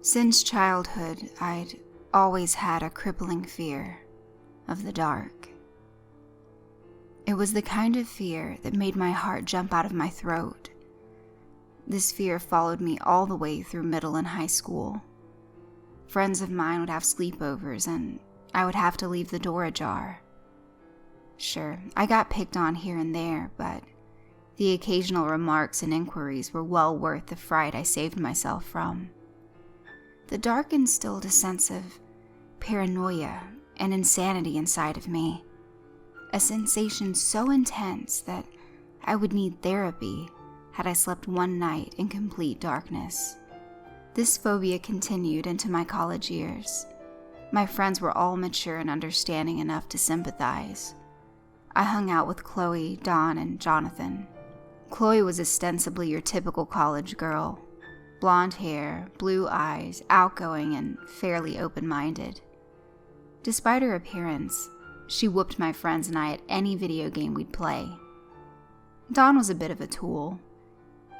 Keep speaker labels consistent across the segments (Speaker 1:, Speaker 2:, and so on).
Speaker 1: Since childhood, I'd always had a crippling fear of the dark. It was the kind of fear that made my heart jump out of my throat. This fear followed me all the way through middle and high school. Friends of mine would have sleepovers, and I would have to leave the door ajar. Sure, I got picked on here and there, but the occasional remarks and inquiries were well worth the fright I saved myself from. The dark instilled a sense of paranoia and insanity inside of me, a sensation so intense that I would need therapy had I slept one night in complete darkness. This phobia continued into my college years. My friends were all mature and understanding enough to sympathize. I hung out with Chloe, Dawn, and Jonathan. Chloe was ostensibly your typical college girl. Blonde hair, blue eyes, outgoing, and fairly open-minded. Despite her appearance, she whooped my friends and I at any video game we'd play. Don was a bit of a tool.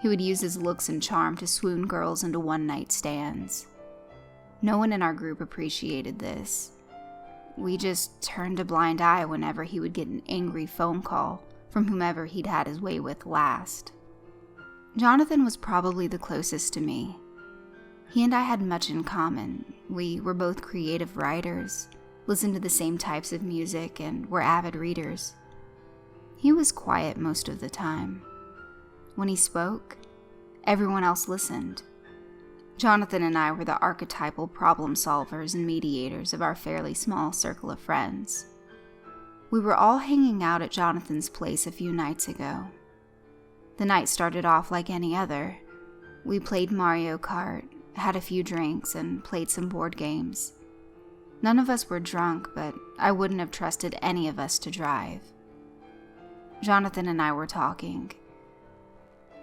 Speaker 1: He would use his looks and charm to swoon girls into one-night stands. No one in our group appreciated this. We just turned a blind eye whenever he would get an angry phone call from whomever he'd had his way with last. Jonathan was probably the closest to me. He and I had much in common. We were both creative writers, listened to the same types of music, and were avid readers. He was quiet most of the time. When he spoke, everyone else listened. Jonathan and I were the archetypal problem solvers and mediators of our fairly small circle of friends. We were all hanging out at Jonathan's place a few nights ago. The night started off like any other. We played Mario Kart, had a few drinks, and played some board games. None of us were drunk, but I wouldn't have trusted any of us to drive. Jonathan and I were talking.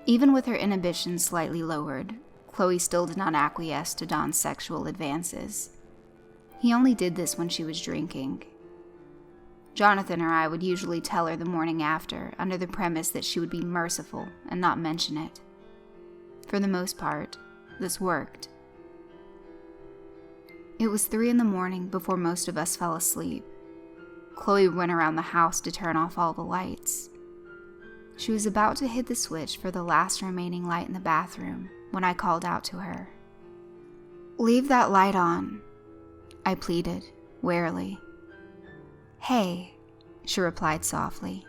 Speaker 1: Even with her inhibitions slightly lowered, Chloe still did not acquiesce to Don's sexual advances. He only did this when she was drinking. Jonathan or I would usually tell her the morning after, under the premise that she would be merciful and not mention it. For the most part, this worked. It was 3 a.m. before most of us fell asleep. Chloe went around the house to turn off all the lights. She was about to hit the switch for the last remaining light in the bathroom when I called out to her. "Leave that light on," I pleaded, warily. "Hey," she replied softly.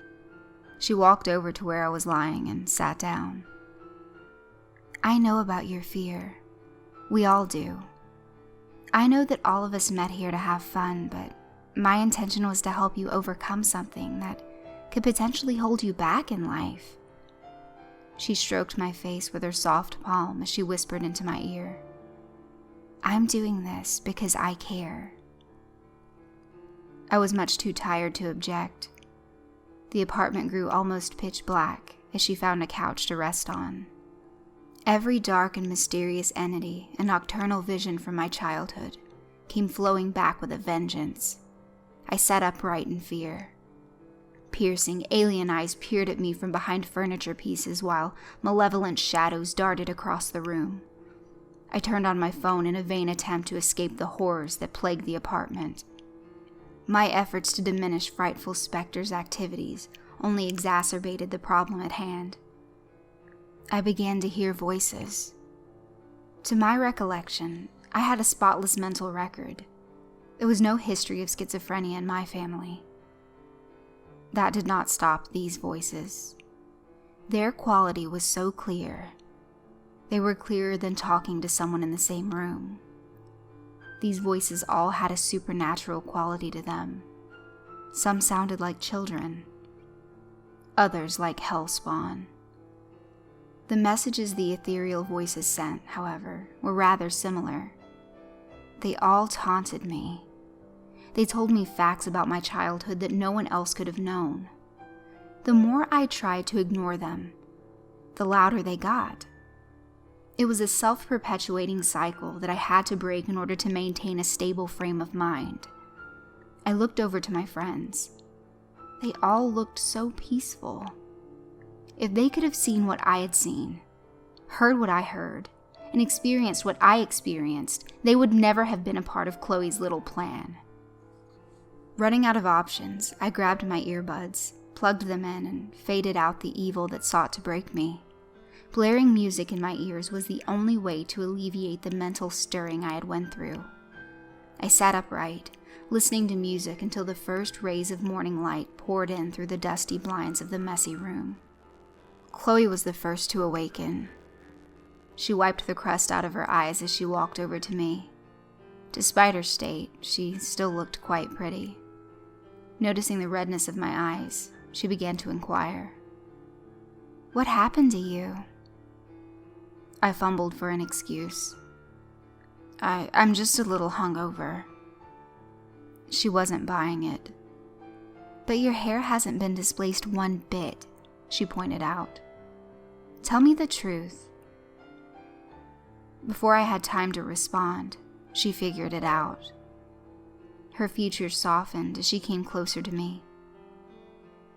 Speaker 1: She walked over to where I was lying and sat down. "I know about your fear. We all do. I know that all of us met here to have fun, but my intention was to help you overcome something that could potentially hold you back in life." She stroked my face with her soft palm as she whispered into my ear, "I'm doing this because I care." I was much too tired to object. The apartment grew almost pitch black as she found a couch to rest on. Every dark and mysterious entity and nocturnal vision from my childhood came flowing back with a vengeance. I sat upright in fear. Piercing, alien eyes peered at me from behind furniture pieces while malevolent shadows darted across the room. I turned on my phone in a vain attempt to escape the horrors that plagued the apartment. My efforts to diminish frightful specters' activities only exacerbated the problem at hand. I began to hear voices. To my recollection, I had a spotless mental record. There was no history of schizophrenia in my family. That did not stop these voices. Their quality was so clear. They were clearer than talking to someone in the same room. These voices all had a supernatural quality to them. Some sounded like children. Others like hellspawn. The messages the ethereal voices sent, however, were rather similar. They all taunted me. They told me facts about my childhood that no one else could have known. The more I tried to ignore them, the louder they got. It was a self-perpetuating cycle that I had to break in order to maintain a stable frame of mind. I looked over to my friends. They all looked so peaceful. If they could have seen what I had seen, heard what I heard, and experienced what I experienced, they would never have been a part of Chloe's little plan. Running out of options, I grabbed my earbuds, plugged them in, and faded out the evil that sought to break me. Blaring music in my ears was the only way to alleviate the mental stirring I had went through. I sat upright, listening to music until the first rays of morning light poured in through the dusty blinds of the messy room. Chloe was the first to awaken. She wiped the crust out of her eyes as she walked over to me. Despite her state, she still looked quite pretty. Noticing the redness of my eyes, she began to inquire. "What happened to you?" I fumbled for an excuse. I'm just a little hungover." She wasn't buying it. "But your hair hasn't been displaced one bit," she pointed out. "Tell me the truth." Before I had time to respond, she figured it out. Her features softened as she came closer to me.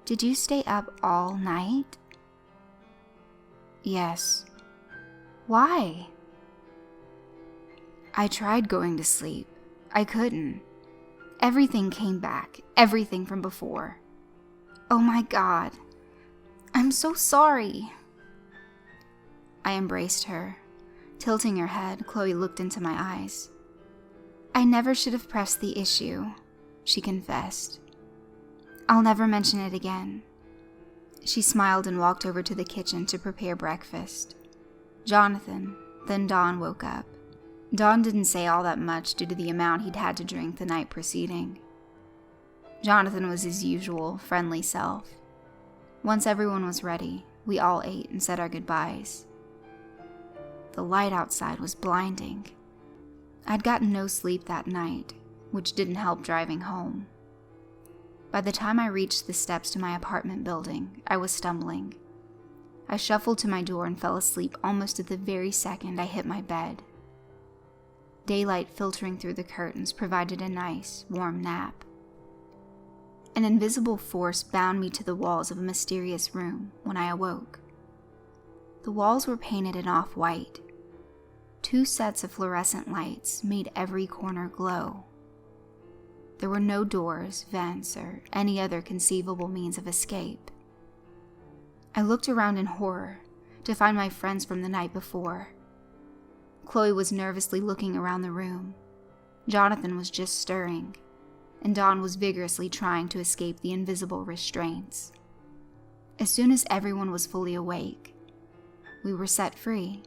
Speaker 1: "Did you stay up all night?" "Yes." "Why?" "I tried going to sleep. I couldn't. Everything came back, everything from before." "Oh my God. I'm so sorry." I embraced her. Tilting her head, Chloe looked into my eyes. "I never should have pressed the issue," she confessed. "I'll never mention it again." She smiled and walked over to the kitchen to prepare breakfast. Jonathan, then Don, woke up. Don didn't say all that much due to the amount he'd had to drink the night preceding. Jonathan was his usual, friendly self. Once everyone was ready, we all ate and said our goodbyes. The light outside was blinding. I'd gotten no sleep that night, which didn't help driving home. By the time I reached the steps to my apartment building, I was stumbling. I shuffled to my door and fell asleep almost at the very second I hit my bed. Daylight filtering through the curtains provided a nice, warm nap. An invisible force bound me to the walls of a mysterious room when I awoke. The walls were painted in off-white. 2 sets of fluorescent lights made every corner glow. There were no doors, vents, or any other conceivable means of escape. I looked around in horror to find my friends from the night before. Chloe was nervously looking around the room. Jonathan was just stirring, and Dawn was vigorously trying to escape the invisible restraints. As soon as everyone was fully awake, we were set free.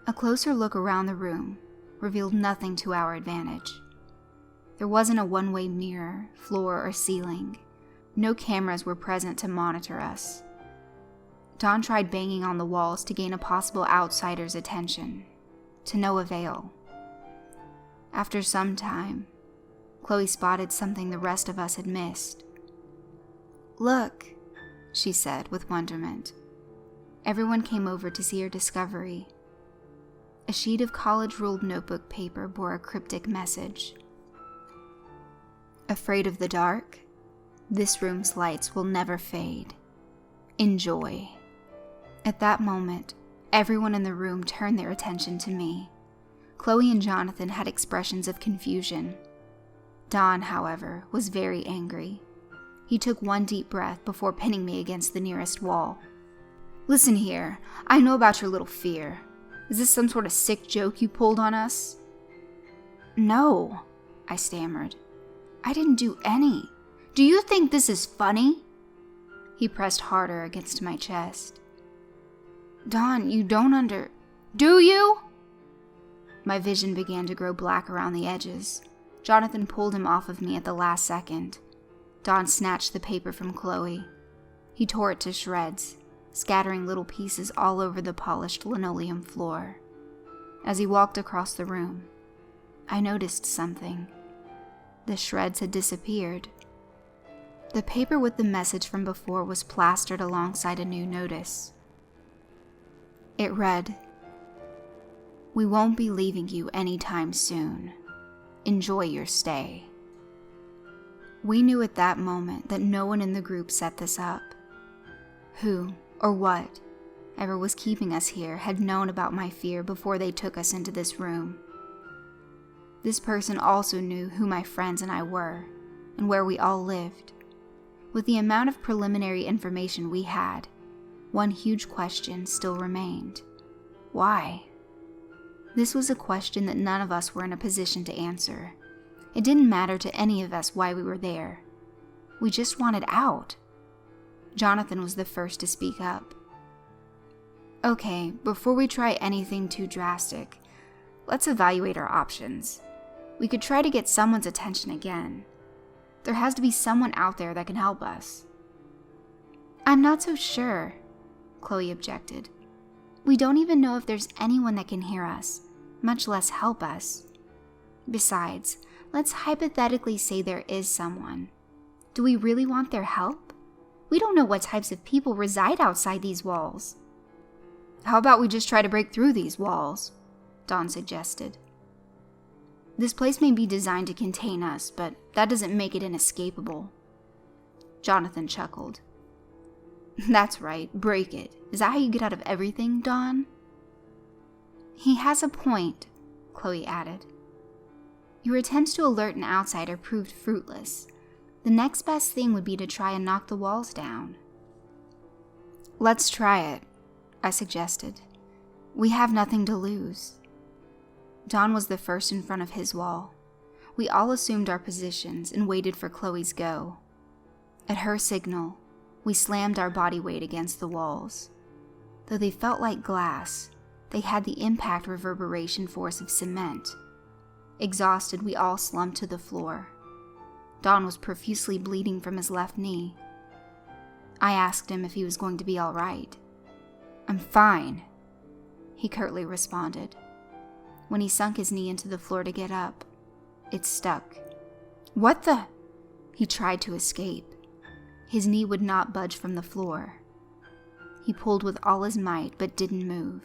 Speaker 1: A closer look around the room revealed nothing to our advantage. There wasn't a one-way mirror, floor, or ceiling. No cameras were present to monitor us. Dawn tried banging on the walls to gain a possible outsider's attention, to no avail. After some time, Chloe spotted something the rest of us had missed. "Look," she said with wonderment. Everyone came over to see her discovery. A sheet of college-ruled notebook paper bore a cryptic message. "Afraid of the dark? This room's lights will never fade. Enjoy." At that moment, everyone in the room turned their attention to me. Chloe and Jonathan had expressions of confusion. Don, however, was very angry. He took one deep breath before pinning me against the nearest wall. "Listen here, I know about your little fear. Is this some sort of sick joke you pulled on us?" "No," I stammered. "I didn't do any. Do you think this is funny?" He pressed harder against my chest. "Don, you don't Do you?" My vision began to grow black around the edges. Jonathan pulled him off of me at the last second. Don snatched the paper from Chloe. He tore it to shreds, scattering little pieces all over the polished linoleum floor. As he walked across the room, I noticed something. The shreds had disappeared. The paper with the message from before was plastered alongside a new notice. It read, "We won't be leaving you anytime soon. Enjoy your stay." We knew at that moment that no one in the group set this up. Who or what whoever was keeping us here had known about my fear before they took us into this room. This person also knew who my friends and I were, and where we all lived. With the amount of preliminary information we had, one huge question still remained. Why? This was a question that none of us were in a position to answer. It didn't matter to any of us why we were there. We just wanted out. Jonathan was the first to speak up. Okay, before we try anything too drastic, let's evaluate our options. We could try to get someone's attention again. There has to be someone out there that can help us. I'm not so sure, Chloe objected. We don't even know if there's anyone that can hear us, much less help us. Besides, let's hypothetically say there is someone. Do we really want their help? We don't know what types of people reside outside these walls. How about we just try to break through these walls? Dawn suggested. This place may be designed to contain us, but that doesn't make it inescapable. Jonathan chuckled. That's right, break it. Is that how you get out of everything, Dawn? He has a point, Chloe added. Your attempts to alert an outsider proved fruitless. The next best thing would be to try and knock the walls down. Let's try it, I suggested. We have nothing to lose. Dawn was the first in front of his wall. We all assumed our positions and waited for Chloe's go. At her signal, we slammed our body weight against the walls. Though they felt like glass, they had the impact reverberation force of cement. Exhausted, we all slumped to the floor. Dawn was profusely bleeding from his left knee. I asked him if he was going to be all right. I'm fine, he curtly responded. When he sunk his knee into the floor to get up, it stuck. What the? He tried to escape. His knee would not budge from the floor. He pulled with all his might, but didn't move.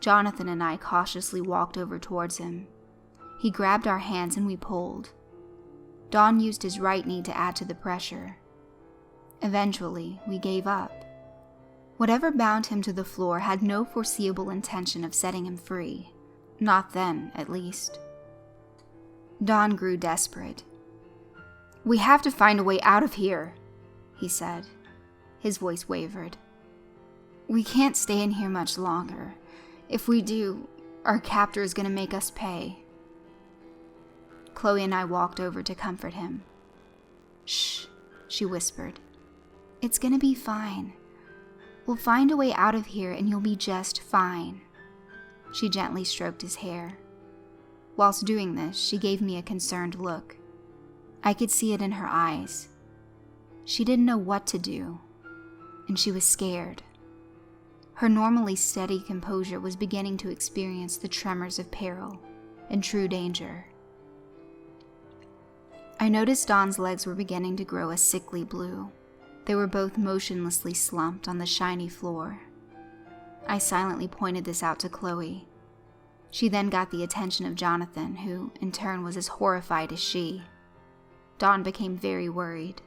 Speaker 1: Jonathan and I cautiously walked over towards him. He grabbed our hands and we pulled. Dawn used his right knee to add to the pressure. Eventually, we gave up. Whatever bound him to the floor had no foreseeable intention of setting him free. Not then, at least. Dawn grew desperate. We have to find a way out of here, he said. His voice wavered. We can't stay in here much longer. If we do, our captor is going to make us pay. Chloe and I walked over to comfort him. Shh, she whispered. It's going to be fine. We'll find a way out of here and you'll be just fine. She gently stroked his hair. Whilst doing this, she gave me a concerned look. I could see it in her eyes. She didn't know what to do, and she was scared. Her normally steady composure was beginning to experience the tremors of peril and true danger. I noticed Dawn's legs were beginning to grow a sickly blue. They were both motionlessly slumped on the shiny floor. I silently pointed this out to Chloe. She then got the attention of Jonathan, who, in turn, was as horrified as she. Dawn became very worried.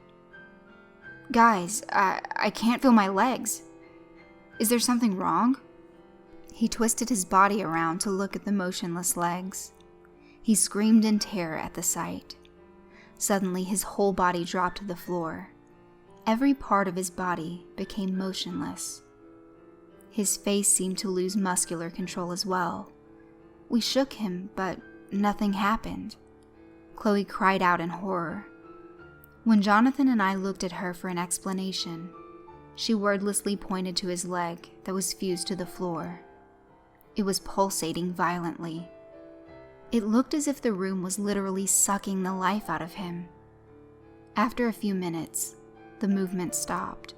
Speaker 1: Guys, I can't feel my legs. Is there something wrong? He twisted his body around to look at the motionless legs. He screamed in terror at the sight. Suddenly, his whole body dropped to the floor. Every part of his body became motionless. His face seemed to lose muscular control as well. We shook him, but nothing happened. Chloe cried out in horror. When Jonathan and I looked at her for an explanation, she wordlessly pointed to his leg that was fused to the floor. It was pulsating violently. It looked as if the room was literally sucking the life out of him. After a few minutes, the movement stopped.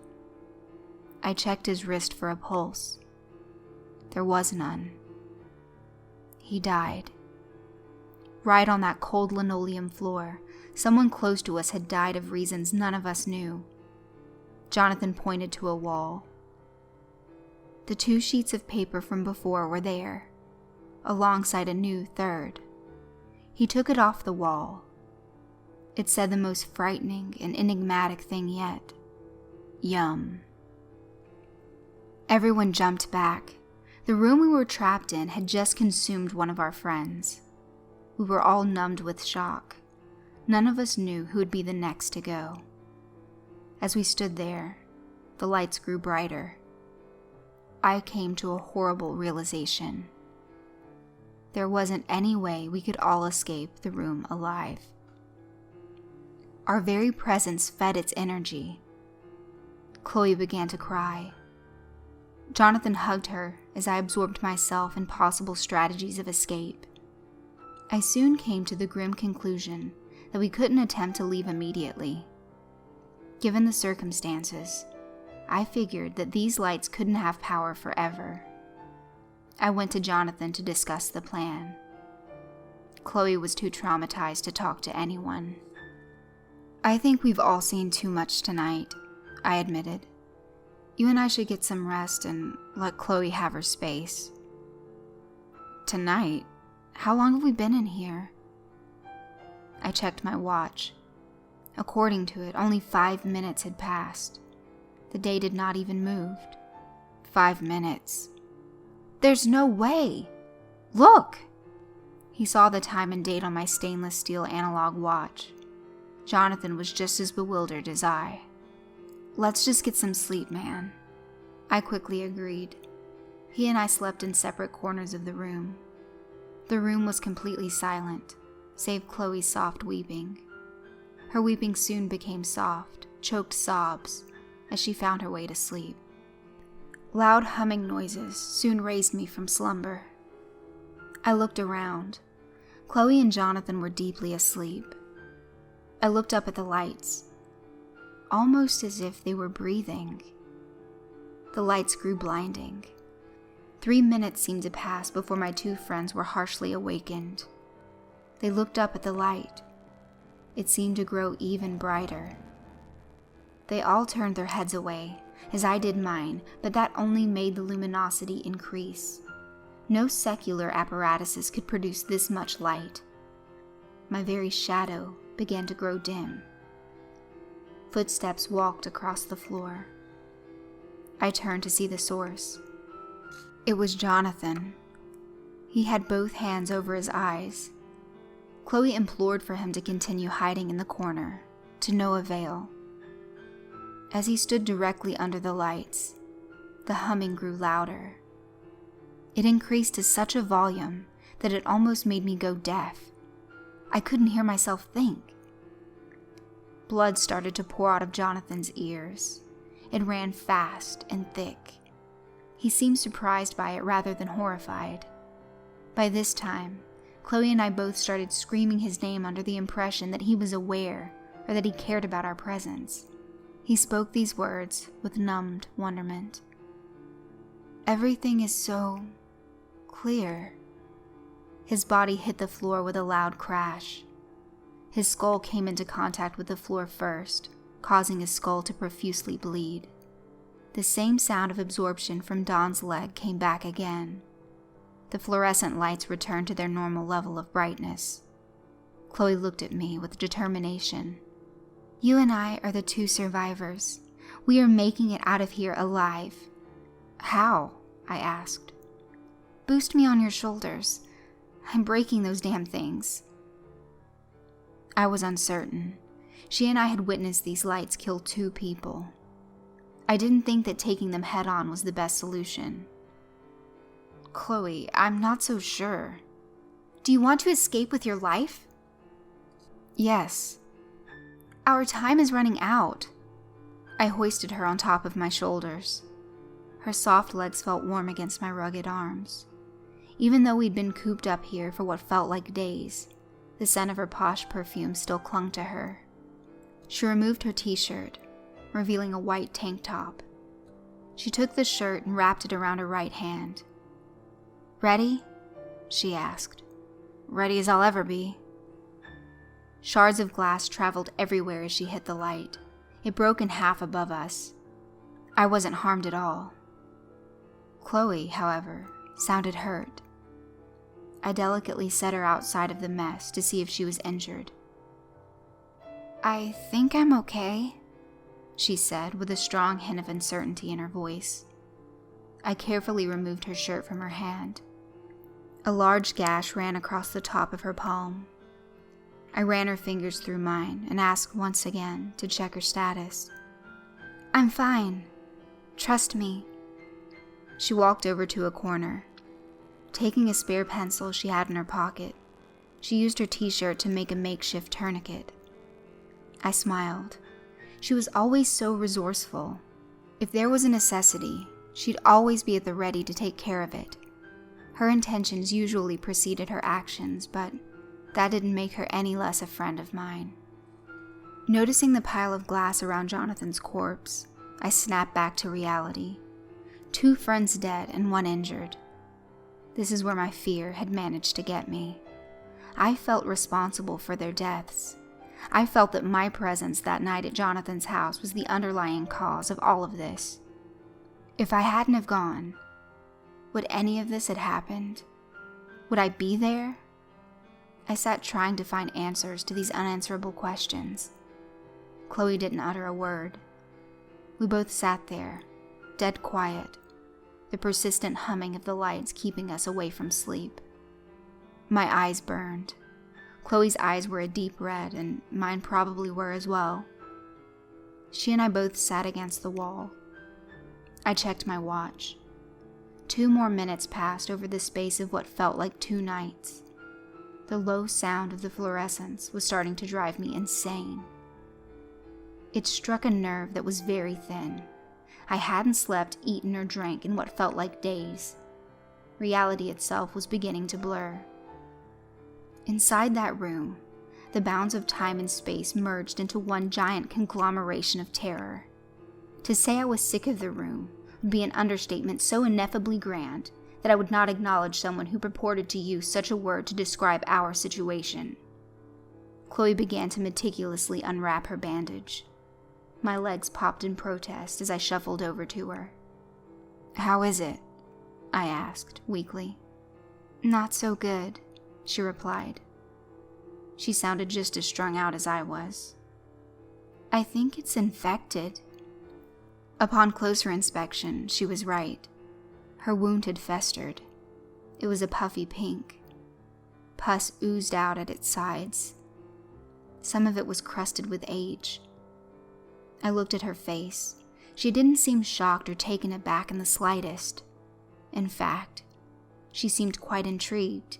Speaker 1: I checked his wrist for a pulse. There was none. He died. Right on that cold linoleum floor, someone close to us had died of reasons none of us knew. Jonathan pointed to a wall. The 2 sheets of paper from before were there, alongside a new third. He took it off the wall. It said the most frightening and enigmatic thing yet. Yum. Everyone jumped back. The room we were trapped in had just consumed one of our friends. We were all numbed with shock. None of us knew who would be the next to go. As we stood there, the lights grew brighter. I came to a horrible realization. There wasn't any way we could all escape the room alive. Our very presence fed its energy. Chloe began to cry. Jonathan hugged her as I absorbed myself in possible strategies of escape. I soon came to the grim conclusion that we couldn't attempt to leave immediately. Given the circumstances, I figured that these lights couldn't have power forever. I went to Jonathan to discuss the plan. Chloe was too traumatized to talk to anyone. "I think we've all seen too much tonight," I admitted. "You and I should get some rest and let Chloe have her space." "Tonight? How long have we been in here?" I checked my watch. According to it, only 5 minutes had passed. The day did not even move. 5 minutes. "There's no way! Look!" He saw the time and date on my stainless steel analog watch. Jonathan was just as bewildered as I. "Let's just get some sleep, man." I quickly agreed. He and I slept in separate corners of the room. The room was completely silent, save Chloe's soft weeping. Her weeping soon became soft, choked sobs as she found her way to sleep. Loud humming noises soon raised me from slumber. I looked around. Chloe and Jonathan were deeply asleep. I looked up at the lights, almost as if they were breathing. The lights grew blinding. 3 minutes seemed to pass before my two friends were harshly awakened. They looked up at the light. It seemed to grow even brighter. They all turned their heads away, as I did mine, but that only made the luminosity increase. No secular apparatuses could produce this much light. My very shadow began to grow dim. Footsteps walked across the floor. I turned to see the source. It was Jonathan. He had both hands over his eyes. Chloe implored for him to continue hiding in the corner, to no avail. As he stood directly under the lights, the humming grew louder. It increased to such a volume that it almost made me go deaf. I couldn't hear myself think. Blood started to pour out of Jonathan's ears. It ran fast and thick. He seemed surprised by it rather than horrified. By this time, Chloe and I both started screaming his name under the impression that he was aware or that he cared about our presence. He spoke these words with numbed wonderment. "Everything is so clear." His body hit the floor with a loud crash. His skull came into contact with the floor first, causing his skull to profusely bleed. The same sound of absorption from Don's leg came back again. The fluorescent lights returned to their normal level of brightness. Chloe looked at me with determination. "You and I are the two survivors. We are making it out of here alive." "How?" I asked. "Boost me on your shoulders. I'm breaking those damn things." I was uncertain. She and I had witnessed these lights kill 2 people. I didn't think that taking them head on was the best solution. "Chloe, I'm not so sure." "Do you want to escape with your life?" "Yes." "Our time is running out." I hoisted her on top of my shoulders. Her soft legs felt warm against my rugged arms. Even though we'd been cooped up here for what felt like days, the scent of her posh perfume still clung to her. She removed her t-shirt, revealing a white tank top. She took the shirt and wrapped it around her right hand. "Ready?" she asked. "Ready as I'll ever be." Shards of glass traveled everywhere as she hit the light. It broke in half above us. I wasn't harmed at all. Chloe, however, sounded hurt. I delicately set her outside of the mess to see if she was injured. "I think I'm okay," she said with a strong hint of uncertainty in her voice. I carefully removed her shirt from her hand. A large gash ran across the top of her palm. I ran her fingers through mine and asked once again to check her status. "I'm fine. Trust me." She walked over to a corner. Taking a spare pencil she had in her pocket, she used her t-shirt to make a makeshift tourniquet. I smiled. She was always so resourceful. If there was a necessity, she'd always be at the ready to take care of it. Her intentions usually preceded her actions, but that didn't make her any less a friend of mine. Noticing the pile of glass around Jonathan's corpse, I snapped back to reality. 2 friends dead and 1 injured. This is where my fear had managed to get me. I felt responsible for their deaths. I felt that my presence that night at Jonathan's house was the underlying cause of all of this. If I hadn't have gone, would any of this have happened? Would I be there? I sat trying to find answers to these unanswerable questions. Chloe didn't utter a word. We both sat there, dead quiet, the persistent humming of the lights keeping us away from sleep. My eyes burned. Chloe's eyes were a deep red, and mine probably were as well. She and I both sat against the wall. I checked my watch. 2 more minutes passed over the space of what felt like 2 nights. The low sound of the fluorescents was starting to drive me insane. It struck a nerve that was very thin. I hadn't slept, eaten, or drank in what felt like days. Reality itself was beginning to blur. Inside that room, the bounds of time and space merged into one giant conglomeration of terror. To say I was sick of the room would be an understatement so ineffably grand that I would not acknowledge someone who purported to use such a word to describe our situation. Chloe began to meticulously unwrap her bandage. My legs popped in protest as I shuffled over to her. "How is it?" I asked, weakly. "Not so good," she replied. She sounded just as strung out as I was. "I think it's infected." Upon closer inspection, she was right. Her wound had festered. It was a puffy pink. Pus oozed out at its sides. Some of it was crusted with age. I looked at her face. She didn't seem shocked or taken aback in the slightest. In fact, she seemed quite intrigued.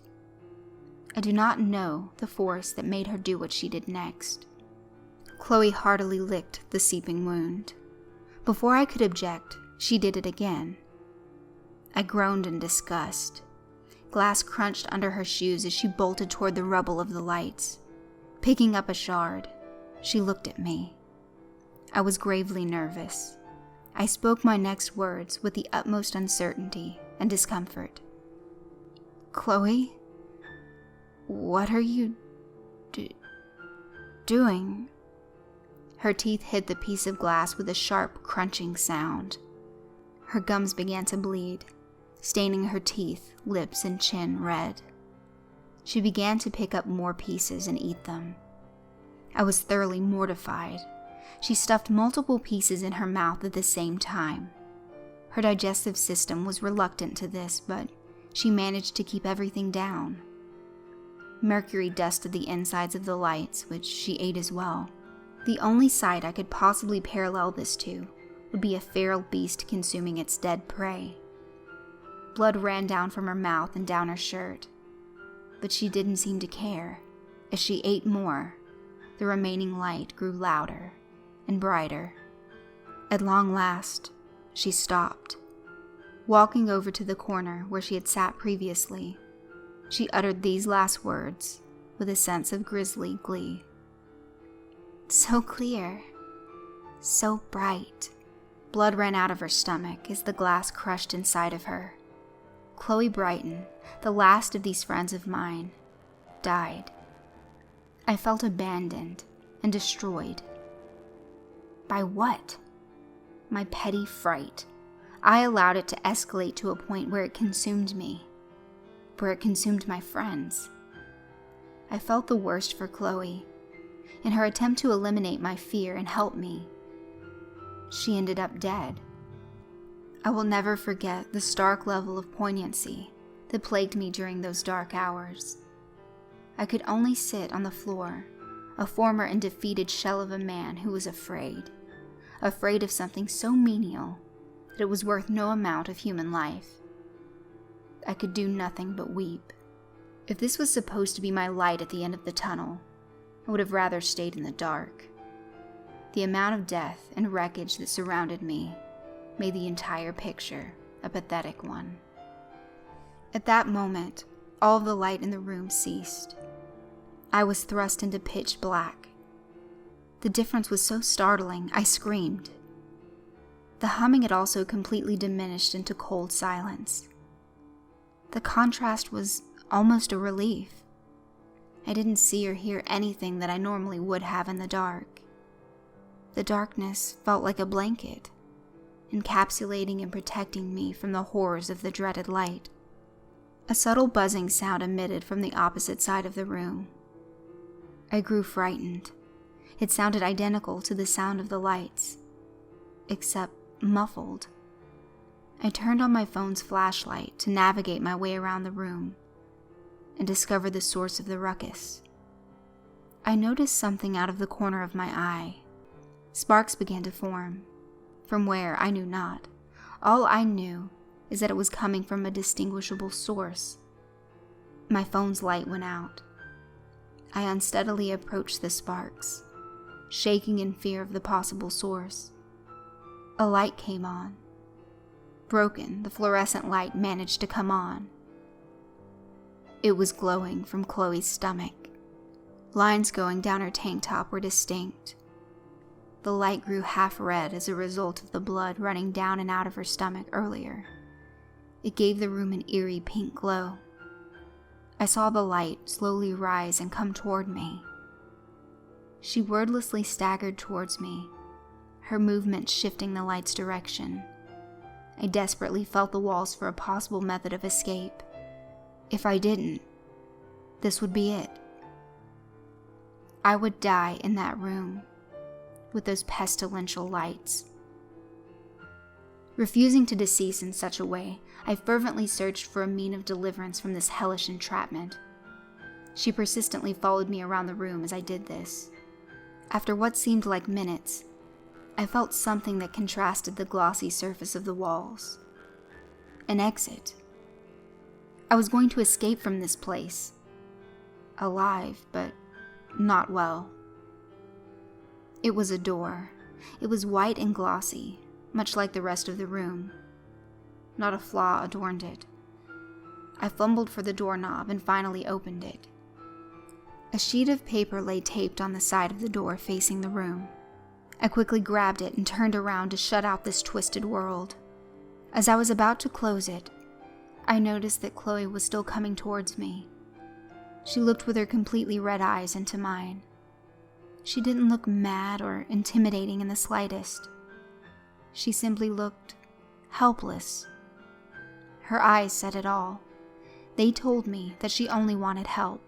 Speaker 1: I do not know the force that made her do what she did next. Chloe heartily licked the seeping wound. Before I could object, she did it again. I groaned in disgust. Glass crunched under her shoes as she bolted toward the rubble of the lights. Picking up a shard, she looked at me. I was gravely nervous. I spoke my next words with the utmost uncertainty and discomfort. "Chloe, what are you doing?" Her teeth hit the piece of glass with a sharp, crunching sound. Her gums began to bleed, staining her teeth, lips, and chin red. She began to pick up more pieces and eat them. I was thoroughly mortified. She stuffed multiple pieces in her mouth at the same time. Her digestive system was reluctant to this, but she managed to keep everything down. Mercury dusted the insides of the lights, which she ate as well. The only sight I could possibly parallel this to would be a feral beast consuming its dead prey. Blood ran down from her mouth and down her shirt, but she didn't seem to care. As she ate more, the remaining light grew louder and brighter. At long last, she stopped. Walking over to the corner where she had sat previously, she uttered these last words with a sense of grisly glee. "So clear, so bright." Blood ran out of her stomach as the glass crushed inside of her. Chloe Brighton, the last of these friends of mine, died. I felt abandoned and destroyed. By what? My petty fright. I allowed it to escalate to a point where it consumed me, where it consumed my friends. I felt the worst for Chloe. In her attempt to eliminate my fear and help me, she ended up dead. I will never forget the stark level of poignancy that plagued me during those dark hours. I could only sit on the floor, a former and defeated shell of a man who was afraid of something so menial that it was worth no amount of human life. I could do nothing but weep. If this was supposed to be my light at the end of the tunnel, I would have rather stayed in the dark. The amount of death and wreckage that surrounded me made the entire picture a pathetic one. At that moment, all of the light in the room ceased. I was thrust into pitch black. The difference was so startling, I screamed. The humming had also completely diminished into cold silence. The contrast was almost a relief. I didn't see or hear anything that I normally would have in the dark. The darkness felt like a blanket, encapsulating and protecting me from the horrors of the dreaded light. A subtle buzzing sound emitted from the opposite side of the room. I grew frightened. It sounded identical to the sound of the lights, except muffled. I turned on my phone's flashlight to navigate my way around the room and discover the source of the ruckus. I noticed something out of the corner of my eye. Sparks began to form. From where, I knew not. All I knew is that it was coming from a distinguishable source. My phone's light went out. I unsteadily approached the sparks, shaking in fear of the possible source. A light came on. Broken, the fluorescent light managed to come on. It was glowing from Chloe's stomach. Lines going down her tank top were distinct. The light grew half red as a result of the blood running down and out of her stomach earlier. It gave the room an eerie pink glow. I saw the light slowly rise and come toward me. She wordlessly staggered towards me, her movement shifting the light's direction. I desperately felt the walls for a possible method of escape. If I didn't, this would be it. I would die in that room, with those pestilential lights. Refusing to decease in such a way, I fervently searched for a mean of deliverance from this hellish entrapment. She persistently followed me around the room as I did this. After what seemed like minutes, I felt something that contrasted the glossy surface of the walls. An exit. I was going to escape from this place. Alive, but not well. It was a door. It was white and glossy, much like the rest of the room. Not a flaw adorned it. I fumbled for the doorknob and finally opened it. A sheet of paper lay taped on the side of the door facing the room. I quickly grabbed it and turned around to shut out this twisted world. As I was about to close it, I noticed that Chloe was still coming towards me. She looked with her completely red eyes into mine. She didn't look mad or intimidating in the slightest. She simply looked helpless. Her eyes said it all. They told me that she only wanted help,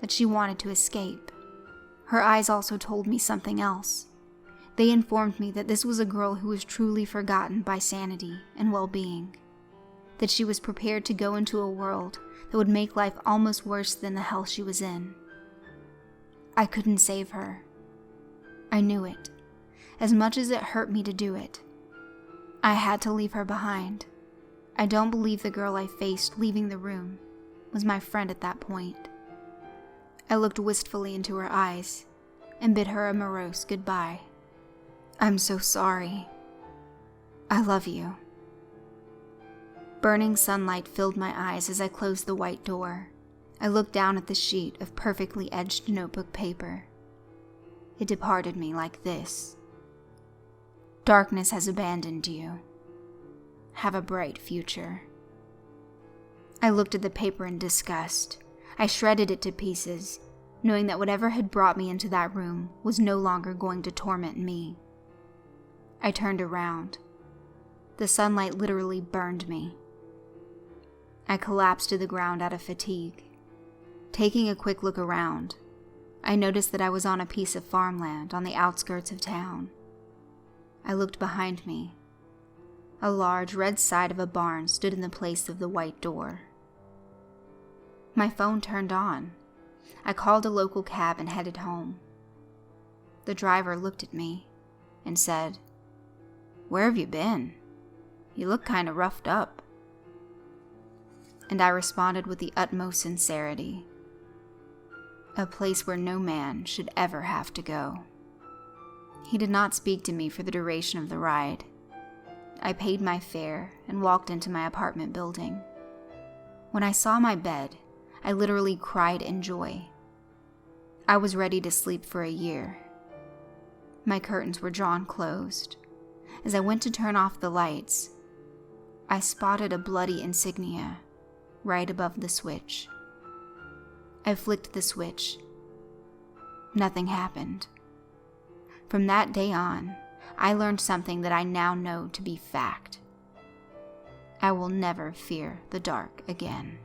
Speaker 1: that she wanted to escape. Her eyes also told me something else. They informed me that this was a girl who was truly forgotten by sanity and well-being, that she was prepared to go into a world that would make life almost worse than the hell she was in. I couldn't save her. I knew it, as much as it hurt me to do it. I had to leave her behind. I don't believe the girl I faced leaving the room was my friend at that point. I looked wistfully into her eyes and bid her a morose goodbye. I'm so sorry. I love you. Burning sunlight filled my eyes as I closed the white door. I looked down at the sheet of perfectly edged notebook paper. It departed me like this. Darkness has abandoned you. Have a bright future. I looked at the paper in disgust. I shredded it to pieces, knowing that whatever had brought me into that room was no longer going to torment me. I turned around. The sunlight literally burned me. I collapsed to the ground out of fatigue. Taking a quick look around, I noticed that I was on a piece of farmland on the outskirts of town. I looked behind me. A large red side of a barn stood in the place of the white door. My phone turned on. I called a local cab and headed home. The driver looked at me and said, "Where have you been? You look kind of roughed up." And I responded with the utmost sincerity, "A place where no man should ever have to go." He did not speak to me for the duration of the ride. I paid my fare and walked into my apartment building. When I saw my bed, I literally cried in joy. I was ready to sleep for a year. My curtains were drawn closed. As I went to turn off the lights, I spotted a bloody insignia right above the switch. I flicked the switch. Nothing happened. From that day on, I learned something that I now know to be fact. I will never fear the dark again.